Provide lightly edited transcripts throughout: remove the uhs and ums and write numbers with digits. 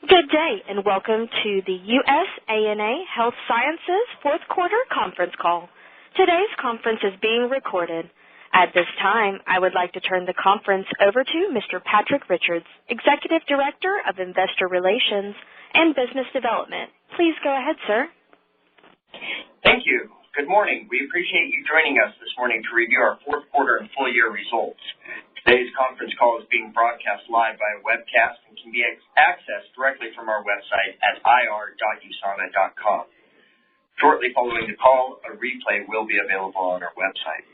Good day, and welcome to the USANA Health Sciences Fourth Quarter Conference Call. Today's conference is being recorded. At this time, I would like to turn the conference over to Mr. Patrick Richards, Executive Director of Investor Relations and Business Development. Please go ahead, sir. Thank you. Good morning. We appreciate you joining us this morning to review our fourth quarter and full year results. Today's conference call is being broadcast live via webcast and can be accessed directly from our website at ir.usana.com. Shortly following the call, a replay will be available on our website.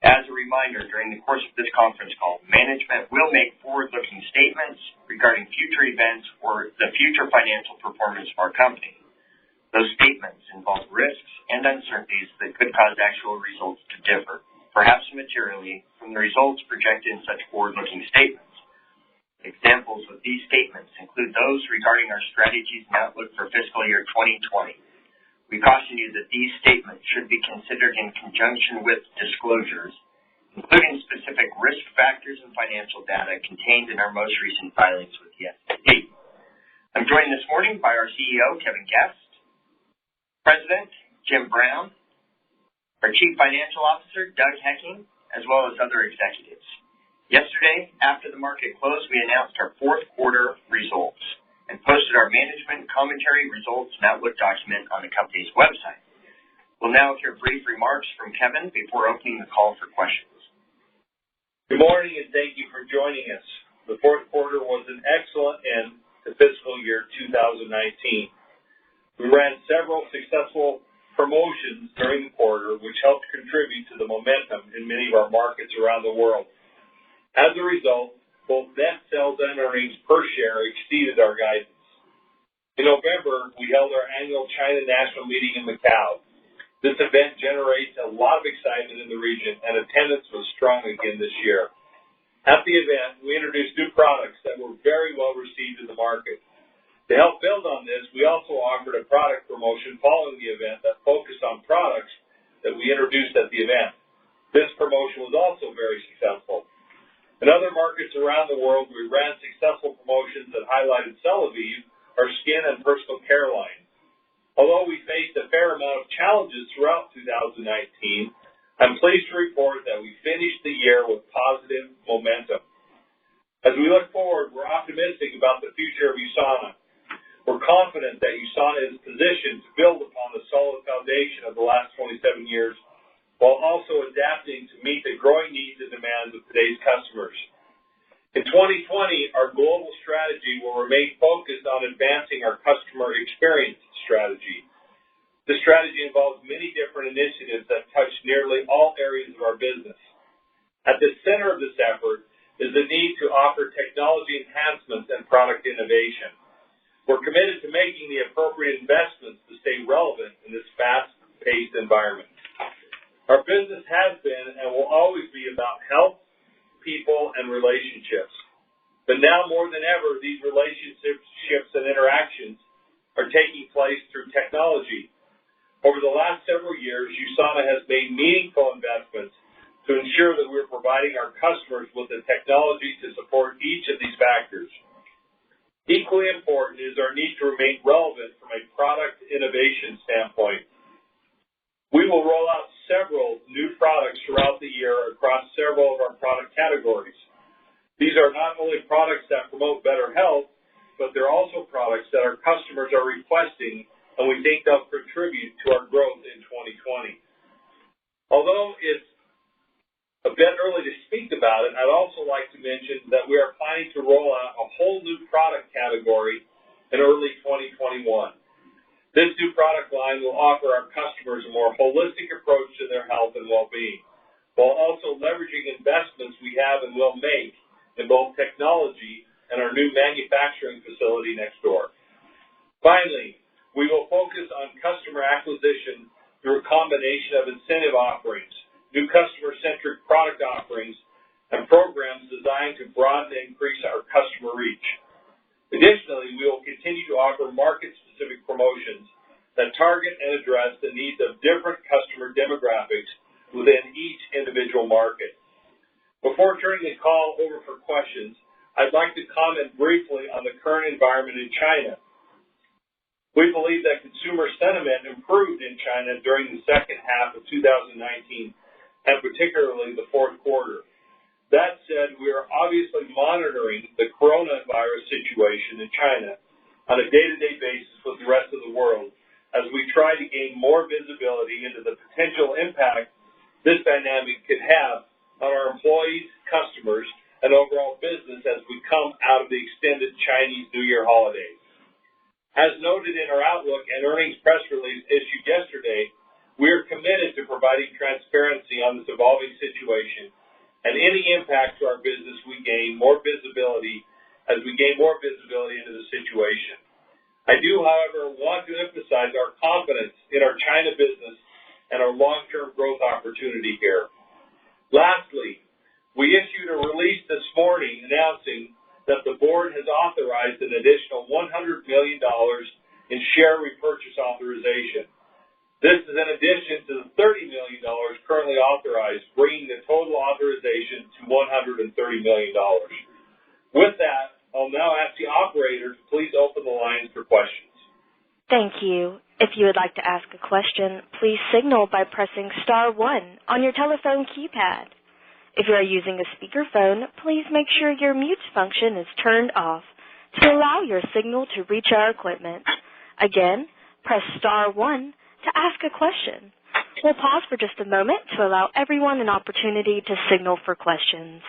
As a reminder, during the course of this conference call, management will make forward-looking statements regarding future events or the future financial performance of our company. Those statements involve risks and uncertainties that could cause actual results to differ, perhaps materially, from the results projected in such forward-looking statements. Examples of these statements include those regarding our strategies and outlook for fiscal year 2020. We caution you that these statements should be considered in conjunction with disclosures, including specific risk factors and financial data contained in our most recent filings with the SEC. I'm joined this morning by our CEO, Kevin Guest, President Jim Brown, our Chief Financial Officer, Doug Hecking, as well as other executives. Yesterday, after the market closed, we announced our fourth quarter results and posted our management commentary, results, and outlook document on the company's website. We'll now hear brief remarks from Kevin before opening the call for questions. Good morning, and thank you for joining us. The fourth quarter was an excellent end to fiscal year 2019. We ran several successful promotions during the quarter, which helped contribute to the momentum in many of our markets around the world. As a result, both net sales and earnings per share exceeded our guidance. In November, we held our annual China National Meeting in Macau. This event generates a lot of excitement in the region, and attendance was strong again this year. At the event, we introduced new products that were very well received in the market. To help build on this, we also offered a product promotion following the event that focused on products that we introduced at the event. This promotion was also very successful. In other markets around the world, we ran successful promotions that highlighted Celavive, our skin and personal care line. Although we faced a fair amount of challenges throughout 2019, I'm pleased to report that we finished the year with positive momentum. As we look forward, we're optimistic about the future of USANA. We're confident that USANA is positioned to build upon the solid foundation of the last 27 years while also adapting to meet the growing needs and demands of today's customers. In 2020, our global strategy will remain focused on advancing our customer experience strategy. This strategy involves many different initiatives that touch nearly all areas of our business. At the center of this effort is the need to offer technology enhancements and product innovation. We're committed to making the appropriate investments to stay relevant in this fast-paced environment. Our business has been and will always be about health, people, and relationships. But now more than ever, these relationships and interactions are taking place through technology. Over the last several years, USANA has made meaningful investments to ensure that we're providing our customers with the technology to support each of these factors. Equally important is our need to remain relevant from a product innovation standpoint. We will roll out several new products throughout the year across several of our product categories. These are not only products that promote better health, but they're also products that our customers are requesting, and we think they'll contribute to our growth in 2020. Although it's a bit early to speak about it, I'd also like to mention that we are planning to roll out a whole new product category in early 2021. This new product line will offer our customers a more holistic approach to their health and well-being, while also leveraging investments we have and will make in both technology and our new manufacturing facility next door. Finally, we will focus on customer acquisition through a combination of incentive offerings, new customer-centric product offerings, and programs designed to broaden and increase our customer reach. Additionally, we will continue to offer market-specific promotions that target and address the needs of different customer demographics within each individual market. Before turning the call over for questions, I'd like to comment briefly on the current environment in China. We believe that consumer sentiment improved in China during the second half of 2019, and particularly the fourth quarter. That said, we are obviously monitoring the coronavirus situation in China on a day-to-day basis with the rest of the world as we try to gain more visibility into the potential impact this dynamic could have on our employees, customers, and overall business as we come out of the extended Chinese New Year holidays. As noted in our Outlook and earnings press release issued yesterday, we are committed to providing transparency on this evolving situation and any impact to our business as we gain more visibility into the situation. I do, however, want to emphasize our confidence in our China business and our long-term growth opportunity here. Lastly, we issued a release this morning announcing that the board has authorized an additional $100 million in share repurchase authorization. This is in addition to the $30 million currently authorized, bringing the total authorization to $130 million. With that, I'll now ask the operator to please open the lines for questions. Thank you. If you would like to ask a question, please signal by pressing *1 on your telephone keypad. If you are using a speakerphone, please make sure your mute function is turned off to allow your signal to reach our equipment. Again, press *1 to ask a question. We'll pause for just a moment to allow everyone an opportunity to signal for questions.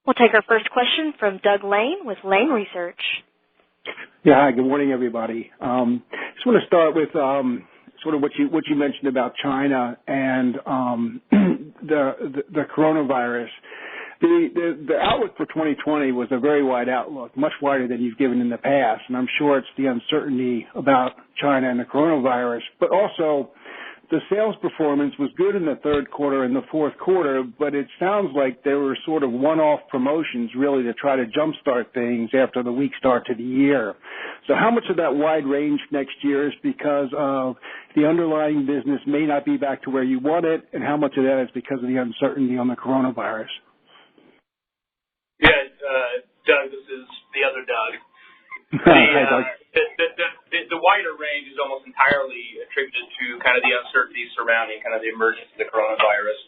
We'll take our first question from Doug Lane with Lane Research. Yeah, hi, good morning, everybody. Just want to start with sort of what you mentioned about China and the coronavirus. The outlook for 2020 was a very wide outlook, much wider than you've given in the past, and I'm sure it's the uncertainty about China and the coronavirus, but also the sales performance was good in the third quarter and the fourth quarter, but it sounds like there were sort of one-off promotions really to try to jumpstart things after the weak start to the year. So how much of that wide range next year is because of the underlying business may not be back to where you want it, and how much of that is because of the uncertainty on the coronavirus? Yeah, Doug, this is the other Doug. Hi, Doug. The wider range is almost entirely attributed to kind of the uncertainty surrounding kind of the emergence of the coronavirus.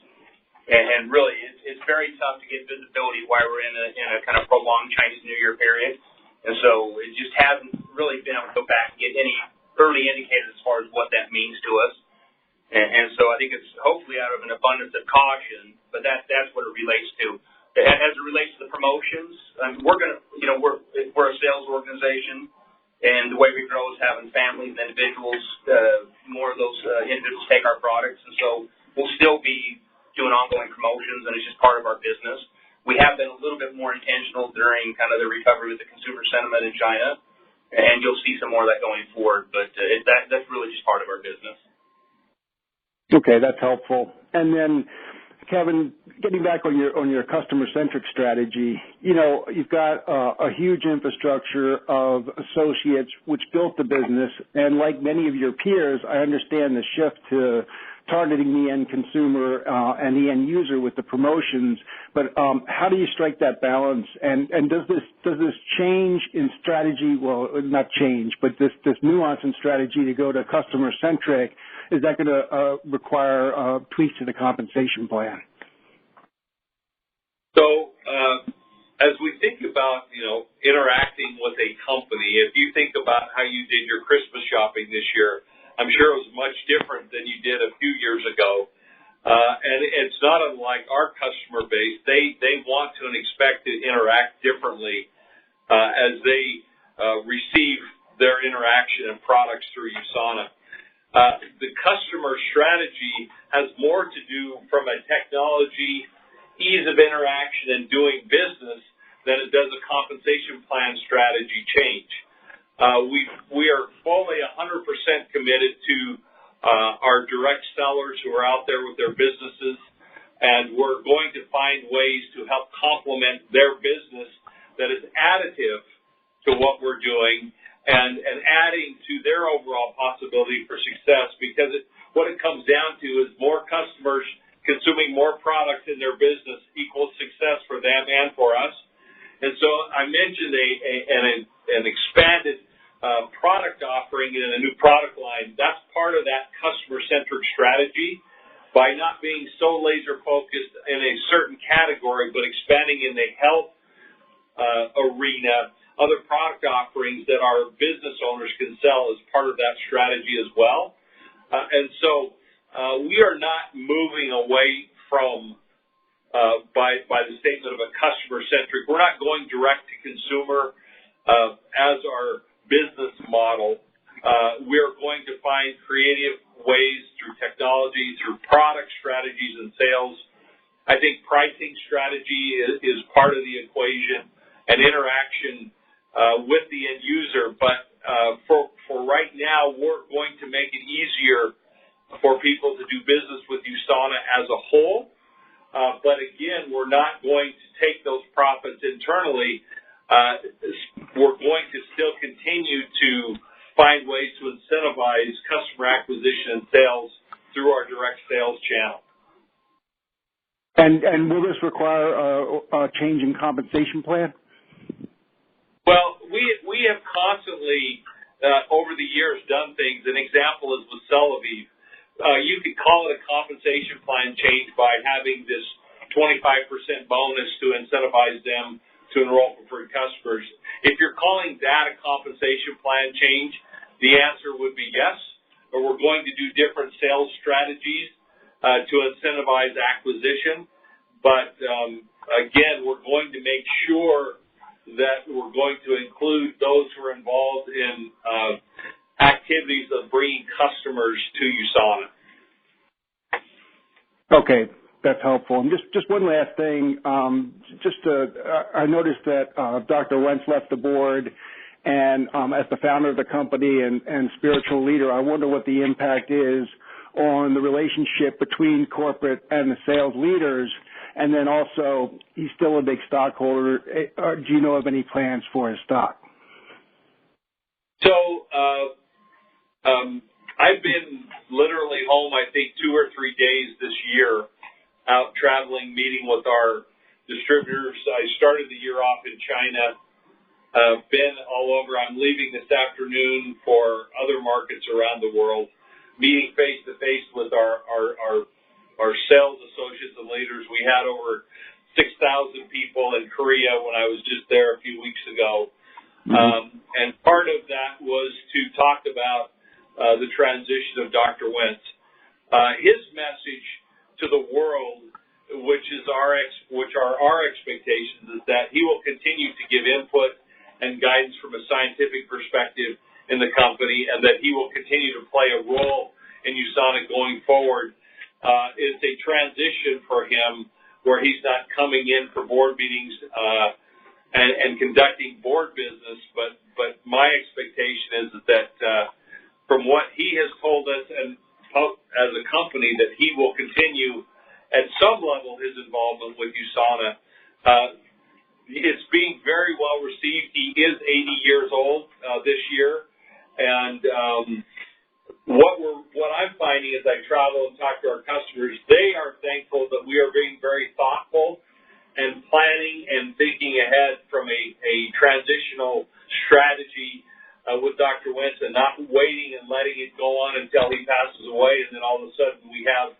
And really, it's very tough to get visibility while we're in a kind of prolonged Chinese New Year period. And so it just hasn't really been able to go back and get any early indicators as far as what that means to us. And so I think it's hopefully out of an abundance of caution, but that's what it relates to. As it relates to the promotions, we're a sales organization, and the way we grow is having families and individuals, more of those individuals take our products, and so we'll still be doing ongoing promotions, and it's just part of our business. We have been a little bit more intentional during kind of the recovery with the consumer sentiment in China, and you'll see some more of that going forward, but that's really just part of our business. Okay, that's helpful. And then, Kevin, getting back on your customer-centric strategy, you've got a huge infrastructure of associates which built the business, and like many of your peers, I understand the shift to targeting the end consumer and the end user with the promotions, but how do you strike that balance? And does this change in strategy? Well, not change, but this nuance in strategy to go to customer-centric, is that going to require tweaks to the compensation plan? So as we think about, interacting with a company, if you think about how you did your Christmas shopping this year, I'm sure it was much different than you did a few years ago. And it's not unlike our customer base. They want to and expect to interact differently as they receive their interaction and products through USANA. The customer strategy has more to do from a technology, ease of interaction and doing business than it does a compensation plan strategy change. We are fully 100% committed to our direct sellers who are out there with their businesses, and we're going to find ways to help complement their business that is additive to what we're doing and adding to their overall possibility for success, because what it comes down to is more customers consuming more products in their business equals success for them and for us. And so I mentioned an expanded product offering and a new product line. That's part of that customer-centric strategy by not being so laser-focused in a certain category, but expanding in the health arena, other product offerings that our business owners can sell as part of that strategy as well. And so we are not moving away from, by the statement of a customer-centric, we're not going direct to consumer as our business model. We're going to find creative ways through technology, through product strategies and sales. I think pricing strategy is part of the equation and interaction with the end user. But for right now, we're going to make it easier for people to do business with USANA as a whole. But again, we're not going to take those profits internally. We're going to still continue to find ways to incentivize customer acquisition and sales through our direct sales channel. And will this require a change in compensation plan? Well, we have constantly, over the years, done things. An example is with Celavive. You could call it a compensation plan change by having this 25% bonus to incentivize them to enroll for customers. If you're calling that a compensation plan change, the answer would be yes, or we're going to do different sales strategies to incentivize acquisition. But again, we're going to make sure that we're going to include those who are involved in activities of bringing customers to USANA. Okay, that's helpful. And just one last thing. I noticed that Dr. Wentz left the board, and as the founder of the company and spiritual leader, I wonder what the impact is on the relationship between corporate and the sales leaders. And then also, he's still a big stockholder. Do you know of any plans for his stock? So I've been literally home, I think, 2 or 3 days this year, out traveling, meeting with our distributors. I started the year off in China, been all over. I'm leaving this afternoon for other markets around the world, meeting face-to-face with our sales associates and leaders. We had over 6,000 people in Korea when I was just there a few weeks ago. And part of that was to talk about the transition of Dr. Wentz. His message to the world, which are our expectations, is that he will continue to give input and guidance from a scientific perspective in the company, and that he will continue to play a role in USANA going forward. It's a transition for him where he's not coming in for board meetings and conducting board business, but my expectation is that from what he has told us and as a company, that he will continue at some level his involvement with USANA. It's being very well received. He is 80 years old this year, and what I'm finding as I travel and talk to our customers, they are thankful that we are being very thoughtful and planning and thinking ahead from a transitional strategy with Dr. Wentz, and not waiting and letting it go on until he passes away, and then all of a sudden we have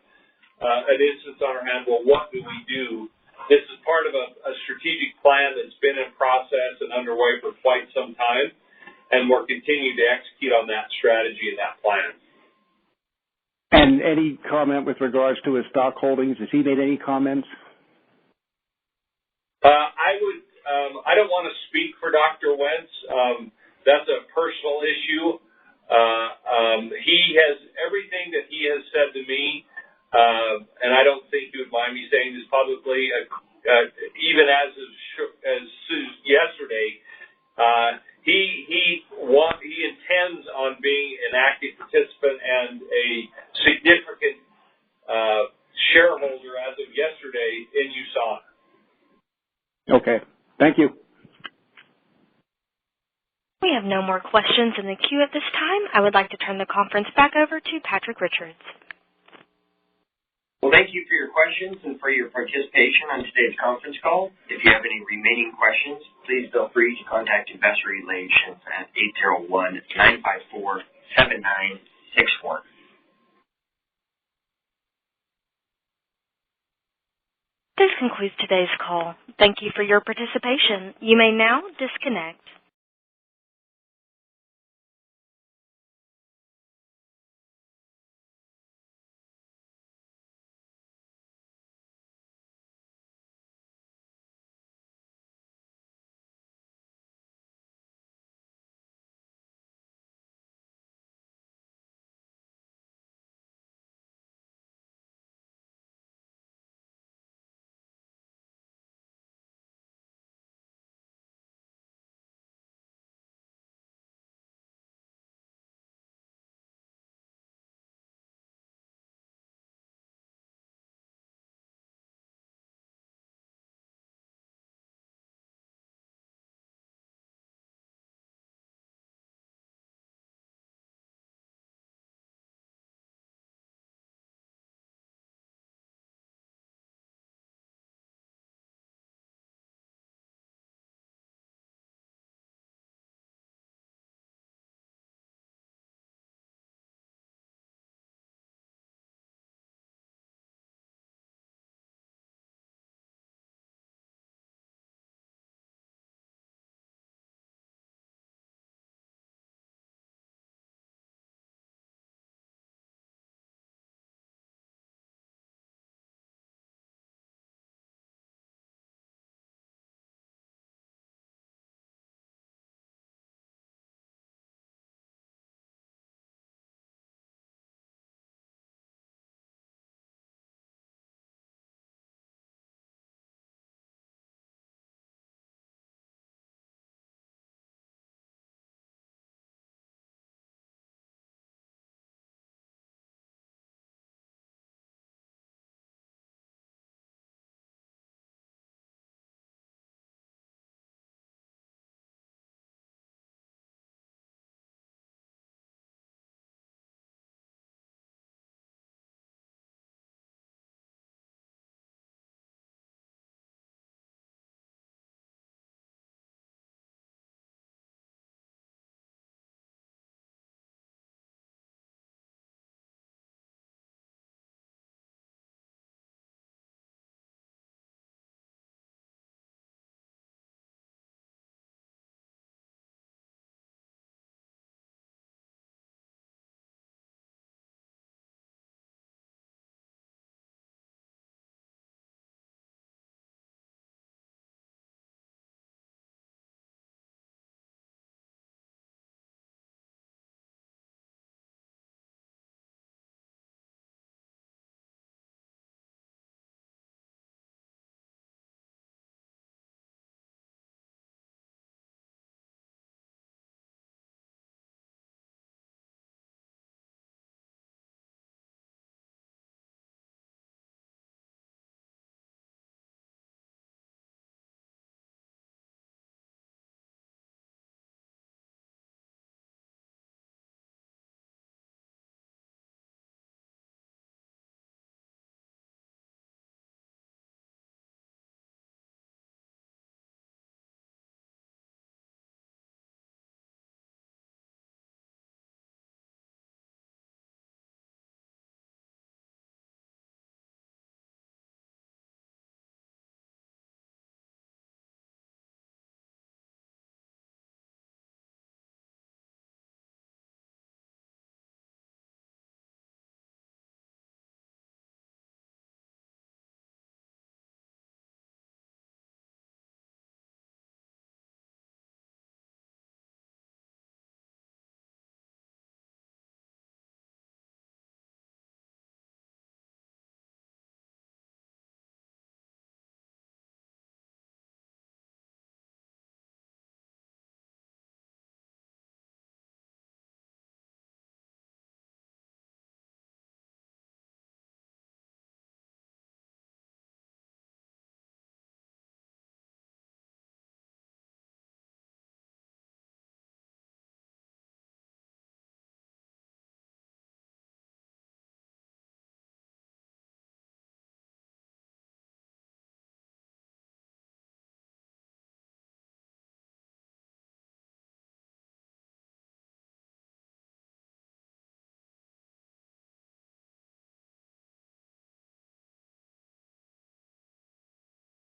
an instance on our hand. Well, what do we do? This is part of a strategic plan that's been in process and underway for quite some time, and we're continuing to execute on that strategy and that plan. And any comment with regards to his stock holdings? Has he made any comments? I don't want to speak for Dr. Wentz. That's a personal issue. He has everything that he has said to me, and I don't think he would mind me saying this publicly, even as soon as yesterday. He intends on being an active participant and a significant shareholder as of yesterday in USANA. Okay. Thank you. We have no more questions in the queue at this time. I would like to turn the conference back over to Patrick Richards. Well, thank you for your questions and for your participation on today's conference call. If you have any remaining questions, please feel free to contact Investor Relations at 801-954-7964. This concludes today's call. Thank you for your participation. You may now disconnect.